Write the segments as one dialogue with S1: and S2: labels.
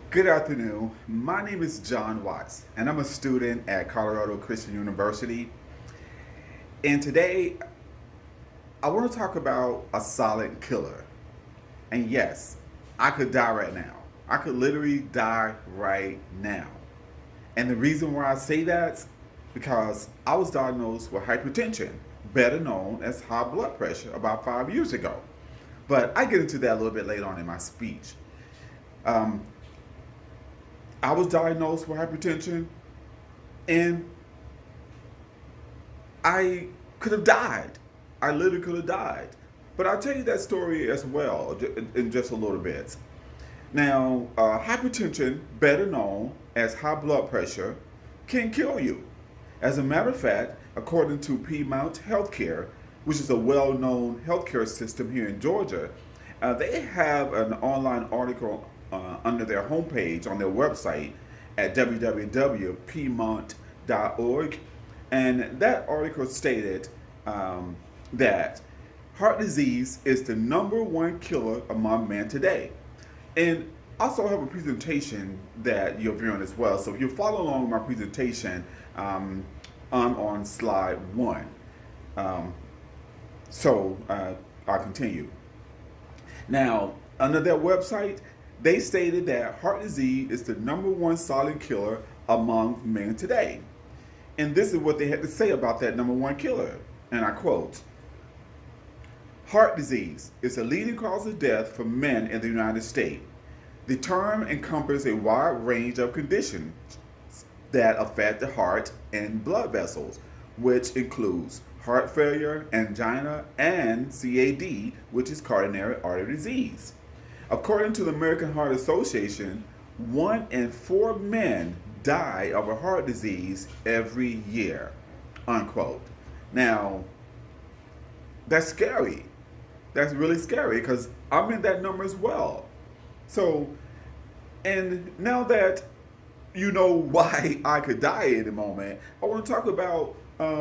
S1: Good afternoon. My name is John Watts, and I'm a student at Colorado Christian University. And today, I want to talk about a silent killer. And yes, I could die right now. I could literally die right now. And the reason why I say that, because I was diagnosed with hypertension, better known as high blood pressure, about 5 years ago. But I get into that a little bit later on in my speech. Um, I was diagnosed with hypertension, and I could have died. I literally could have died. But I'll tell you that story as well in just a little bit. Now, hypertension, better known as high blood pressure, can kill you. As a matter of fact, according to Piedmont Healthcare, which is a well known healthcare system here in Georgia, they have an online article under their homepage on their website at www.piedmont.org. And that article stated that heart disease is the number one killer among men today. And I also have a presentation that you're viewing as well. So if you follow along with my presentation, I'm on slide one. Um, I'll continue. Now, under their website, they stated that heart disease is the number one silent killer among men today. And this is what they had to say about that number one killer. And I quote: heart disease is the leading cause of death for men in the United States. The term encompasses a wide range of conditions that affect the heart and blood vessels, which includes heart failure, angina, and CAD, which is coronary artery disease. According to the American Heart Association, 1 in 4 men die of a heart disease every year, unquote. Now, that's scary. That's really scary because I'm in that number as well. So, and now that you know why I could die in a moment, I want to talk about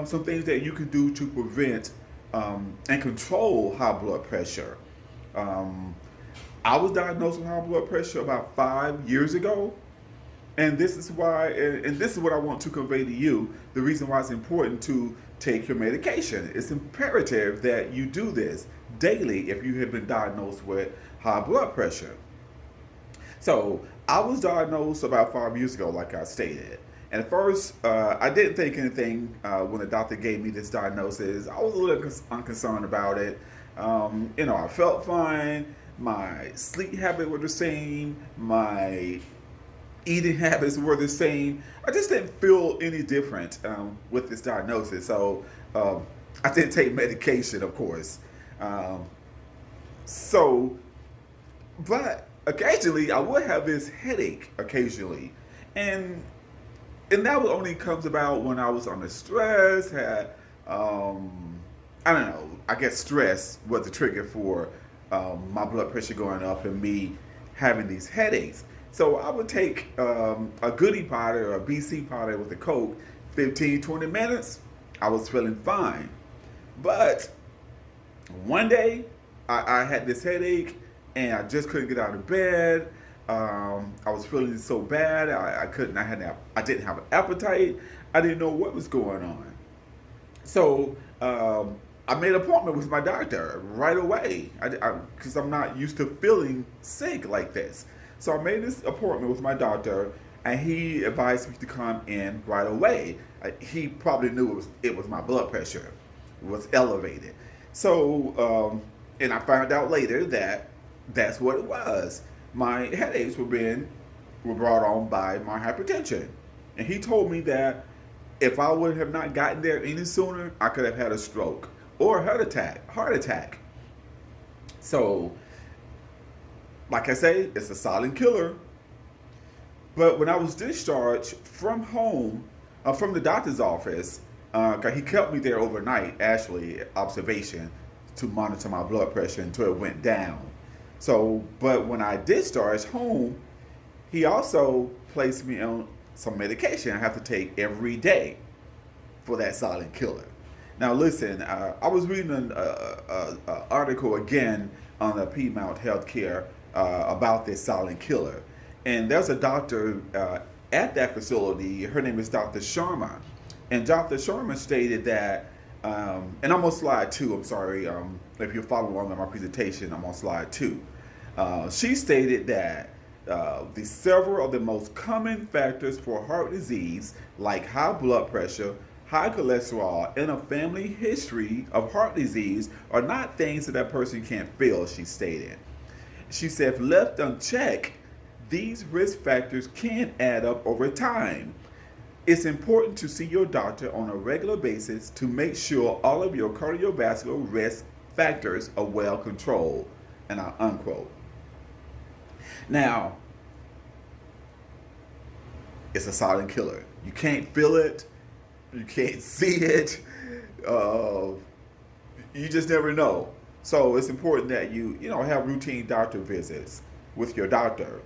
S1: some things that you can do to prevent and control high blood pressure. Um, I was diagnosed with high blood pressure about 5 years ago, and this is why, and this is what I want to convey to you. The reason why it's important to take your medication. It's imperative that you do this daily if you have been diagnosed with high blood pressure. So I was diagnosed about 5 years ago, like I stated. And at first, I didn't think anything when the doctor gave me this diagnosis. I was a little unconcerned about it. I felt fine. My sleep habits were the same. My eating habits were the same. I just didn't feel any different with this diagnosis. So I didn't take medication, of course. Um, so, but occasionally I would have this headache occasionally, and that only comes about when I was under stress. Had I don't know. I guess stress was the trigger for my blood pressure going up and me having these headaches. So I would take a goodie powder or a BC powder with a Coke, 15, 20 minutes. I was feeling fine. But one day I had this headache and I just couldn't get out of bed. I was feeling so bad. I couldn't. I didn't have an appetite. I didn't know what was going on. So I made an appointment with my doctor right away because I'm not used to feeling sick like this. So I made this appointment with my doctor, and he advised me to come in right away. He probably knew it was my blood pressure was elevated. So and I found out later that that's what it was. My headaches were brought on by my hypertension, and he told me that if I would have not gotten there any sooner, I could have had a stroke or a heart attack. So, like I say, it's a silent killer. But when I was discharged from home, from the doctor's office, 'cause he kept me there overnight, actually, observation, to monitor my blood pressure until it went down. So, but when I discharged home, he also placed me on some medication I have to take every day for that silent killer. Now, listen, I was reading an article again on the Piedmont Healthcare about this silent killer. And there's a doctor at that facility. Her name is Dr. Sharma. And Dr. Sharma stated that, and I'm on slide 2, I'm sorry. If you're following along on my presentation, I'm on slide 2. She stated that the several of the most common factors for heart disease, like high blood pressure, high cholesterol, and a family history of heart disease, are not things that person can't feel, she stated. She said, if left unchecked, these risk factors can add up over time. It's important to see your doctor on a regular basis to make sure all of your cardiovascular risk factors are well controlled. And I unquote. Now, it's a silent killer. You can't feel it. You can't see it. You just never know. So it's important that you have routine doctor visits with your doctor.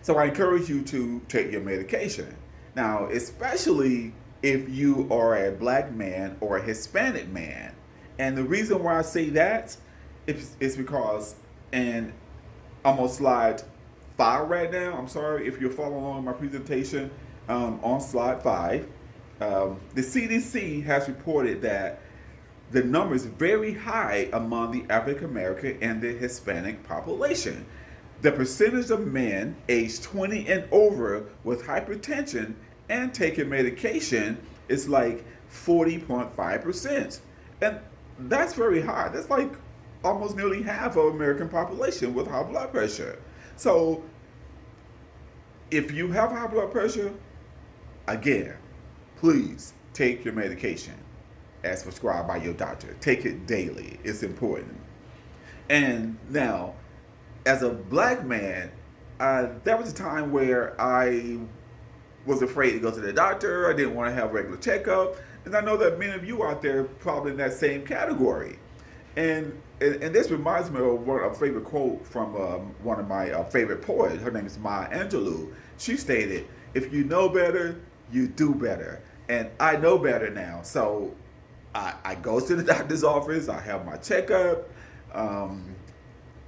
S1: So I encourage you to take your medication. Now, especially if you are a black man or a Hispanic man. And the reason why I say that is because, and I'm on slide 5 right now. I'm sorry if you're following along my presentation on slide 5. The CDC has reported that the number is very high among the African American and the Hispanic population. The percentage of men aged 20 and over with hypertension and taking medication is like 40.5%. And that's very high. That's like almost nearly half of American population with high blood pressure. So if you have high blood pressure, again, please take your medication as prescribed by your doctor. Take it daily. It's important. And now, as a black man, there was a time where I was afraid to go to the doctor. I didn't want to have a regular checkup. And I know that many of you out there probably in that same category. And this reminds me of a favorite quote from one of my favorite poets. Her name is Maya Angelou. She stated, if you know better, you do better. And I know better now. So I go to the doctor's office. I have my checkup.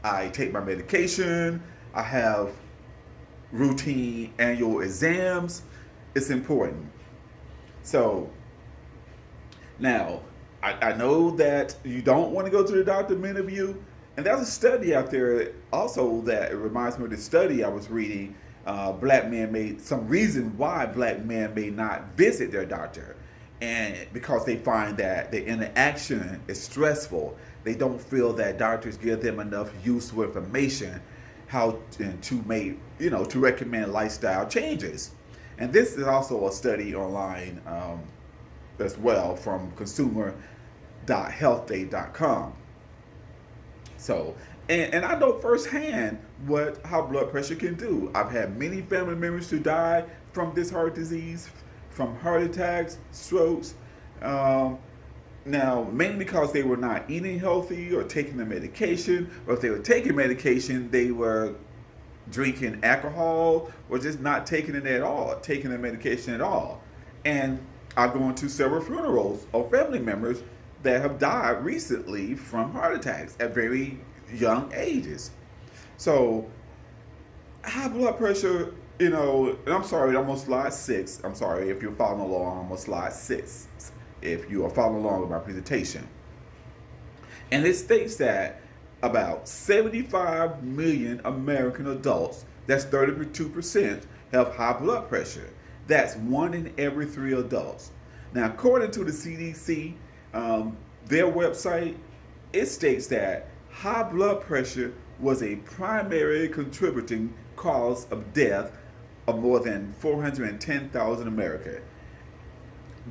S1: I take my medication. I have routine annual exams. It's important. So now, I know that you don't want to go to the doctor, many of you. And there's a study out there also that it reminds me of the study I was reading. Black men made some reason why black men may not visit their doctor. And because they find that the interaction is stressful. They don't feel that doctors give them enough useful information how to recommend lifestyle changes. And this is also a study online as well from consumer.healthday.com. So, and I know firsthand what high blood pressure can do. I've had many family members who died from this heart disease, from heart attacks, strokes. Now, mainly because they were not eating healthy or taking the medication, or if they were taking medication, they were drinking alcohol or just not taking it at all, taking the medication at all. And I've gone to several funerals of family members that have died recently from heart attacks at very young ages. So, high blood pressure, and I'm sorry, I'm on slide 6. I'm sorry if you're following along, I'm on slide 6. If you are following along with my presentation. And it states that about 75 million American adults, that's 32%, have high blood pressure. That's 1 in every 3 adults. Now, according to the CDC, their website, it states that high blood pressure was a primary contributing cause of death of more than 410,000 Americans.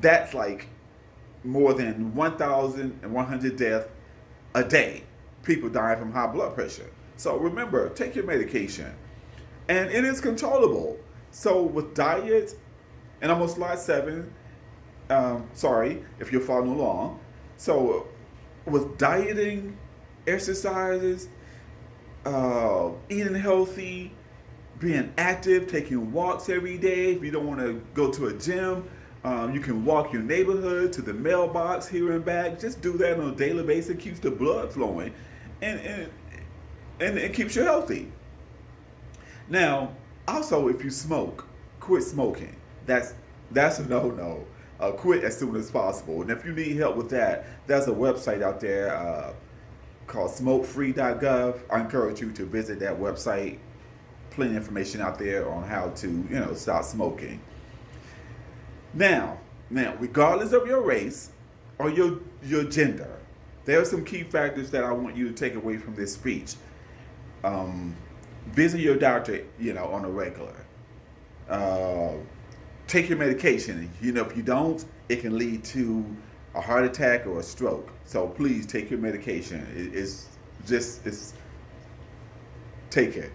S1: That's like more than 1,100 deaths a day. People dying from high blood pressure. So remember, take your medication. And it is controllable. So with diet, and I'm on slide 7, sorry if you're following along. So with dieting, exercises, eating healthy, being active, taking walks every day. If you don't want to go to a gym, you can walk your neighborhood to the mailbox here and back. Just do that on a daily basis. It keeps the blood flowing and it keeps you healthy. Now, also, if you smoke, quit smoking. That's a no-no. Quit as soon as possible. And if you need help with that, there's a website out there called smokefree.gov. I encourage you to visit that website. Plenty of information out there on how to, stop smoking. Now, regardless of your race or your gender, there are some key factors that I want you to take away from this speech. Visit your doctor, on a regular. Uh, Take your medication. If you don't, it can lead to a heart attack or a stroke. So please take your medication. It's take it.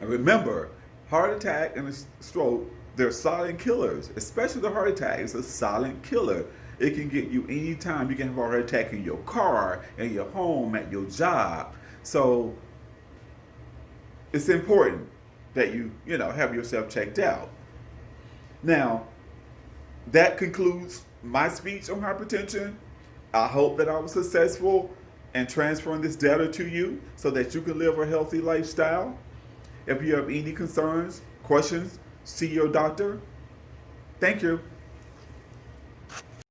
S1: And remember, heart attack and a stroke, they're silent killers. Especially the heart attack is a silent killer. It can get you anytime. You can have a heart attack in your car, in your home, at your job. So it's important that you have yourself checked out. Now, that concludes my speech on hypertension. I hope that I was successful in transferring this data to you so that you can live a healthy lifestyle. If you have any concerns, questions, see your doctor. Thank you.